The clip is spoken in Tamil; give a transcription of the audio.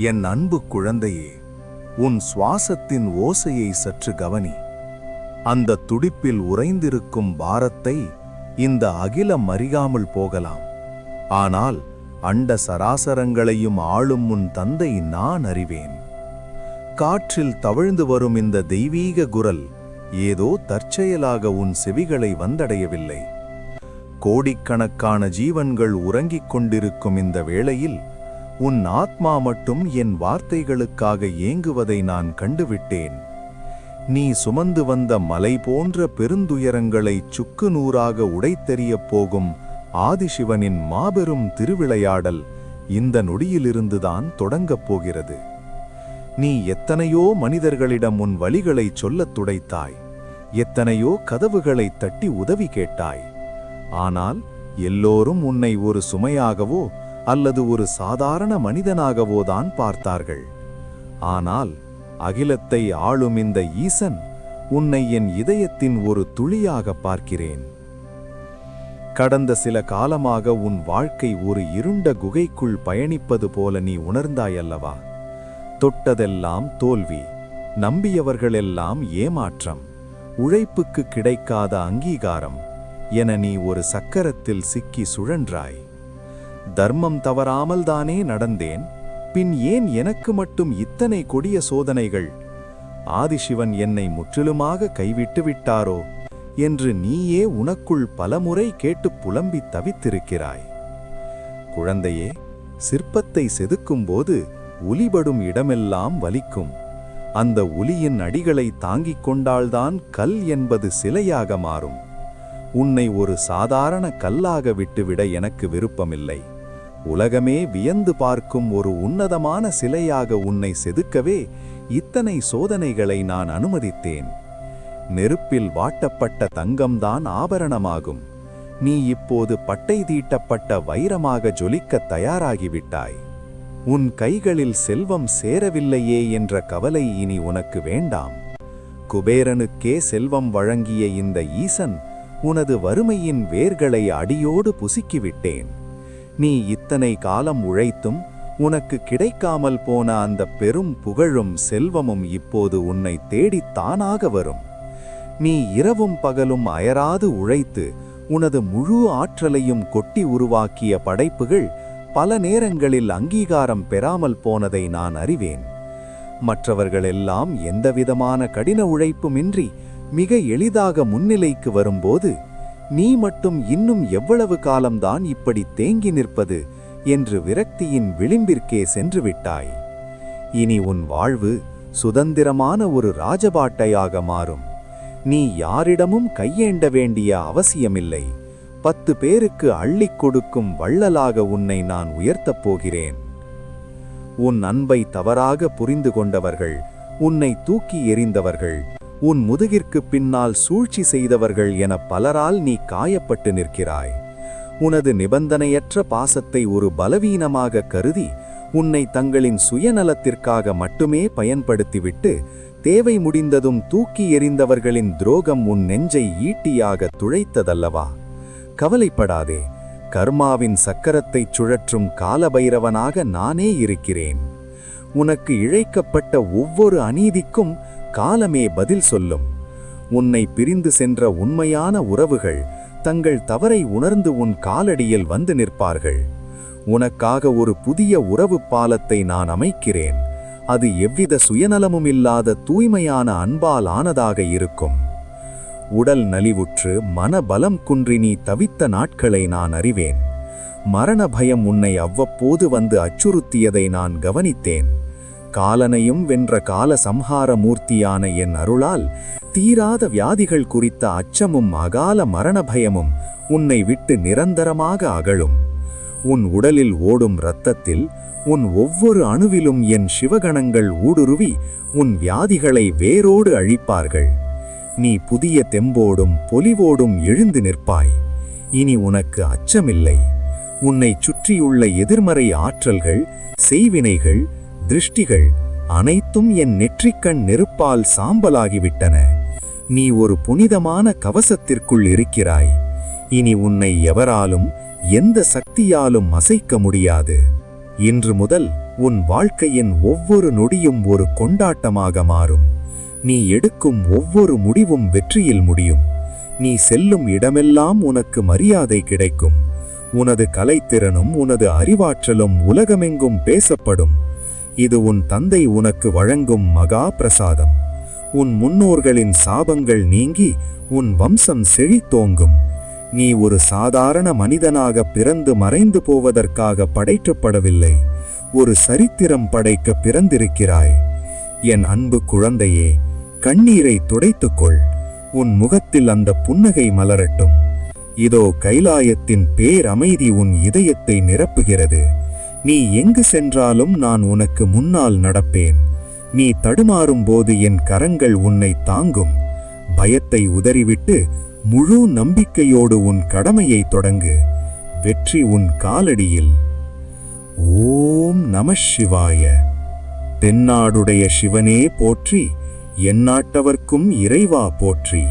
என் அன்பு குழந்தையே, உன் சுவாசத்தின் ஓசையை சற்று கவனி. அந்த துடிப்பில் உறைந்திருக்கும் பாரத்தை இந்த அகிலம் அறியாமல் போகலாம். ஆனால் அண்ட சராசரங்களையும் ஆளும் உன் தந்தை நான் அறிவேன். காற்றில் தவழ்ந்து வரும் இந்த தெய்வீக குரல் ஏதோ தற்செயலாக உன் செவிகளை வந்தடையவில்லை. கோடிக்கணக்கான ஜீவன்கள் உறங்கிக் கொண்டிருக்கும் இந்த வேளையில் உன் ஆத்மா மட்டும் என் வார்த்தைகளுக்காக ஏங்குவதை நான் கண்டுவிட்டேன். நீ சுமந்து வந்த மலை போன்ற பெருந்துயரங்களை சுக்கு நூறாக உடைத்தெறியப் போகும் ஆதிசிவனின் மாபெரும் திருவிளையாடல் இந்த நொடியிலிருந்துதான் தொடங்கப் போகிறது. நீ எத்தனையோ மனிதர்களிடம் உன் வலிகளை சொல்லத் துடைத்தாய், எத்தனையோ கதவுகளை தட்டி உதவி கேட்டாய். ஆனால் எல்லோரும் உன்னை ஒரு சுமையாகவோ அல்லது ஒரு சாதாரண மனிதனாகவோதான் பார்த்தார்கள். ஆனால் அகிலத்தை ஆளும் இந்த ஈசன் உன்னை என் இதயத்தின் ஒரு துளியாக பார்க்கிறேன். கடந்த சில காலமாக உன் வாழ்க்கை ஒரு இருண்ட குகைக்குள் பயணிப்பது போல நீ உணர்ந்தாயல்லவா? தொட்டதெல்லாம் தோல்வி, நம்பியவர்களெல்லாம் ஏமாற்றம், உழைப்புக்கு கிடைக்காத அங்கீகாரம் என நீ ஒரு சக்கரத்தில் சிக்கி சுழன்றாய். தர்மம் தவறாமல் தானே நடந்தேன், பின் ஏன் எனக்கு மட்டும் இத்தனை கொடிய சோதனைகள்? ஆதிசிவன் என்னை முற்றிலுமாக கைவிட்டு விட்டாரோ என்று நீயே உனக்குள் பலமுறை கேட்டு புலம்பி தவித்திருக்கிறாய். குழந்தையே, சிற்பத்தை செதுக்கும்போது உலிபடும் இடமெல்லாம் வலிக்கும். அந்த உலியின் அடிகளை தாங்கிக் கொண்டால்தான் கல் என்பது சிலையாக மாறும். உன்னை ஒரு சாதாரண கல்லாக விட்டுவிட எனக்கு விருப்பமில்லை. உலகமே வியந்து பார்க்கும் ஒரு உன்னதமான சிலையாக உன்னை செதுக்கவே இத்தனை சோதனைகளை நான் அனுமதித்தேன். நெருப்பில் வாட்டப்பட்ட தங்கம்தான் ஆபரணமாகும். நீ இப்போது பட்டை தீட்டப்பட்ட வைரமாக ஜொலிக்க தயாராகிவிட்டாய். உன் கைகளில் செல்வம் சேரவில்லையே என்ற கவலை இனி உனக்கு வேண்டாம். குபேரனுக்கே செல்வம் வழங்கிய இந்த ஈசன் உனது வறுமையின் வேர்களை அடியோடு புசுக்கிவிட்டேன். நீ இத்தனை காலம் உழைத்தும் உனக்கு கிடைக்காமல் போன அந்த பெரும் புகழும் செல்வமும் இப்போது உன்னை தேடித்தானாக வரும். நீ இரவும் பகலும் அயராது உழைத்து உனது முழு ஆற்றலையும் கொட்டி உருவாக்கிய படைப்புகள் பல நேரங்களில் அங்கீகாரம் பெறாமல் போனதை நான் அறிவேன். மற்றவர்களெல்லாம் எந்தவிதமான கடின உழைப்புமின்றி மிக எளிதாக முன்னிலைக்கு வரும்போது நீ மட்டும் இன்னும் எவ்வளவு காலம்தான் இப்படி தேங்கி நிற்பது என்று விரக்தியின் விளிம்பிற்கே சென்று விட்டாய். இனி உன் வாழ்வு சுதந்திரமான ஒரு ராஜபாட்டையாக மாறும். நீ யாரிடமும் கையேண்ட வேண்டிய அவசியமில்லை. 10 பேருக்கு அள்ளிக் கொடுக்கும் வள்ளலாக உன்னை நான் உயர்த்தப் போகிறேன். உன் அன்பை தவறாக புரிந்து கொண்டவர்கள், உன்னை தூக்கி எறிந்தவர்கள், உன் முதுகிற்கு பின்னால் சூழ்ச்சி செய்தவர்கள் என பலரால் நீ காயப்பட்டு நிற்கிறாய். உனது நிபந்தனையற்ற பாசத்தை ஒரு பலவீனமாக கருதி உன்னை தங்களின் சுயநலத்திற்காக மட்டுமே பயன்படுத்திவிட்டு தேவை முடிந்ததும் தூக்கி எறிந்தவர்களின் துரோகம் உன் நெஞ்சை ஈட்டியாக துளைத்ததல்லவா? கவலைப்படாதே, கர்மாவின் சக்கரத்தைச் சுழற்றும் காலபைரவனாக நானே இருக்கிறேன். உனக்கு இழைக்கப்பட்ட ஒவ்வொரு அநீதிக்கும் காலமே பதில் சொல்லும். உன்னை பிரிந்து சென்ற உண்மையான உறவுகள் தங்கள் தவறை உணர்ந்து உன் காலடியில் வந்து நிற்பார்கள். உனக்காக ஒரு புதிய உறவு பாலத்தை நான் அமைக்கிறேன். அது எவ்வித சுயநலமும் இல்லாத தூய்மையான அன்பால் ஆனதாக இருக்கும். உடல் நலிவுற்று மனபலம் குன்றி நீ தவித்த நாட்களை நான் அறிவேன். மரண பயம் உன்னை அவ்வப்போது வந்து அச்சுறுத்தியதை நான் கவனித்தேன். காலனையும் வென்ற கால சம்ஹார மூர்த்தியான என் அருளால் தீராத வியாதிகள் குறித்த அச்சமும் அகால மரண பயமும் உன்னை விட்டு நிரந்தரமாக அகலும். உன் உடலில் ஓடும் இரத்தத்தில் உன் ஒவ்வொரு அணுவிலும் என் சிவகணங்கள் ஊடுருவி உன் வியாதிகளை வேரோடு அழிப்பார்கள். நீ புதிய தெம்போடும் பொலிவோடும் எழுந்து நிற்பாய். இனி உனக்கு அச்சமில்லை. உன்னை சுற்றியுள்ள எதிர்மறை ஆற்றல்கள், செய்வினைகள், திருஷ்டிகள் அனைத்தும் என் நெற்றிக்கண் நெருப்பால் சாம்பலாகிவிட்டன. நீ ஒரு புனிதமான கவசத்திற்குள் இருக்கிறாய். இனி உன்னை எவராலும் எந்த சக்தியாலும் அசைக்க முடியாது. இன்று முதல் உன் வாழ்க்கையின் ஒவ்வொரு நொடியும் ஒரு கொண்டாட்டமாக மாறும். நீ எடுக்கும் ஒவ்வொரு முடிவும் வெற்றியில் முடியும். நீ செல்லும் இடமெல்லாம் உனக்கு மரியாதை கிடைக்கும். உனது கலைத்திறனும் உனது அறிவாற்றலும் உலகமெங்கும் பேசப்படும். இது உன் தந்தை உனக்கு வழங்கும் மகா பிரசாதம். உன் முன்னோர்களின் சாபங்கள் நீங்கி உன் வம்சம் செழித்தோங்கும். நீ ஒரு சாதாரண மனிதனாக பிறந்து மறைந்து போவதற்காக படைக்கப்படவில்லை, ஒரு சரித்திரம் படைக்க பிறந்திருக்கிறாய். என் அன்பு குழந்தையே, கண்ணீரை துடைத்துக்கொள். உன் முகத்தில் அந்த புன்னகை மலரட்டும். இதோ கைலாயத்தின் பேரமைதி உன் இதயத்தை நிரப்புகிறது. நீ எங்கு சென்றாலும் நான் உனக்கு முன்னால் நடப்பேன். நீ தடுமாறும் போது என் கரங்கள் உன்னை தாங்கும். பயத்தை உதறிவிட்டு முழு நம்பிக்கையோடு உன் கடமையை தொடங்கு. வெற்றி உன் காலடியில். ஓம் நம சிவாய. தென்னாடுடைய சிவனே போற்றி, எந்நாட்டவர்க்கும் இறைவா போற்றி.